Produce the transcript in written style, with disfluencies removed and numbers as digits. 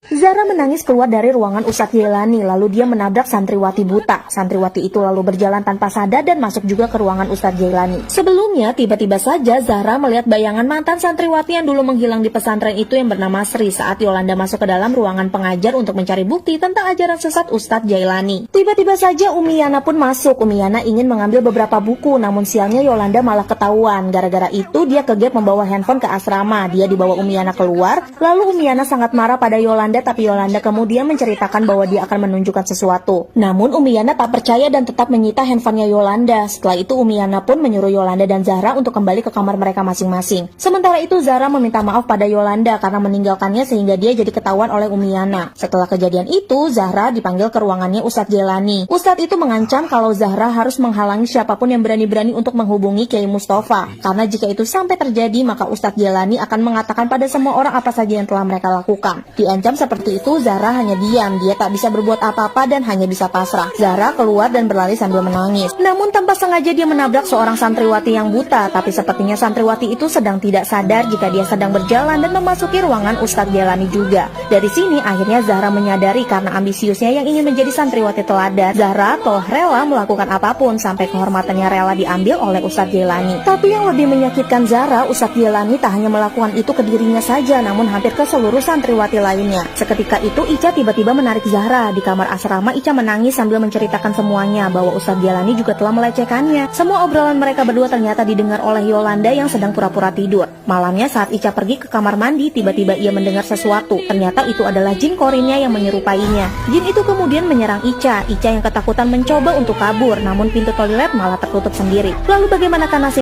Zara menangis keluar dari ruangan Ustadz Jailani, lalu dia menabrak santriwati buta. Santriwati itu lalu berjalan tanpa sadar dan masuk juga ke ruangan Ustadz Jailani. Sebelumnya, tiba-tiba saja Zara melihat bayangan mantan santriwati yang dulu menghilang di pesantren itu yang bernama Sri saat Yolanda masuk ke dalam ruangan pengajar untuk mencari bukti tentang ajaran sesat Ustadz Jailani. Tiba-tiba saja Umi Yana pun masuk. Umi Yana ingin mengambil beberapa buku, namun sialnya Yolanda malah ketahuan. Gara-gara itu dia kegep membawa handphone ke asrama. Dia dibawa Umi Yana keluar, lalu Umi Yana sangat marah pada Yolanda, tapi Yolanda kemudian menceritakan bahwa dia akan menunjukkan sesuatu. Namun Umi Yana tak percaya dan tetap menyita handphonenya Yolanda. Setelah itu Umi Yana pun menyuruh Yolanda dan Zahra untuk kembali ke kamar mereka masing-masing. Sementara itu Zahra meminta maaf pada Yolanda karena meninggalkannya sehingga dia jadi ketahuan oleh Umi Yana. Setelah kejadian itu Zahra dipanggil ke ruangannya Ustadz Jailani. Ustadz itu mengancam kalau Zahra harus menghalangi siapapun yang berani-berani untuk menghubungi Kiai Mustafa. Karena jika itu sampai terjadi maka Ustadz Jailani akan mengatakan pada semua orang apa saja yang telah mereka lakukan. Diancam seperti itu, Zahra hanya diam. Dia tak bisa berbuat apa-apa dan hanya bisa pasrah. Zahra keluar dan berlari sambil menangis. Namun tanpa sengaja dia menabrak seorang santriwati yang buta. Tapi sepertinya santriwati itu sedang tidak sadar jika dia sedang berjalan dan memasuki ruangan Ustadz Jailani juga. Dari sini akhirnya Zahra menyadari karena ambisiusnya yang ingin menjadi santriwati teladan, Zahra telah rela melakukan apapun sampai kehormatannya rela diambil oleh Ustadz Jailani. Tapi yang lebih menyakitkan Zahra, Ustadz Jailani tak hanya melakukan itu ke dirinya saja, namun hampir ke seluruh santriwati lainnya. Seketika itu Ica tiba-tiba menarik Zahra. Di kamar asrama Ica menangis sambil menceritakan semuanya bahwa Ustadz Jailani juga telah melecehkannya. Semua obrolan mereka berdua ternyata didengar oleh Yolanda yang sedang pura-pura tidur. Malamnya saat Ica pergi ke kamar mandi, tiba-tiba ia mendengar sesuatu. Ternyata itu adalah jin korinnya yang menyerupainya. Jin itu kemudian menyerang Ica. Ica yang ketakutan mencoba untuk kabur, namun pintu toilet malah tertutup sendiri. Lalu bagaimanakah nasib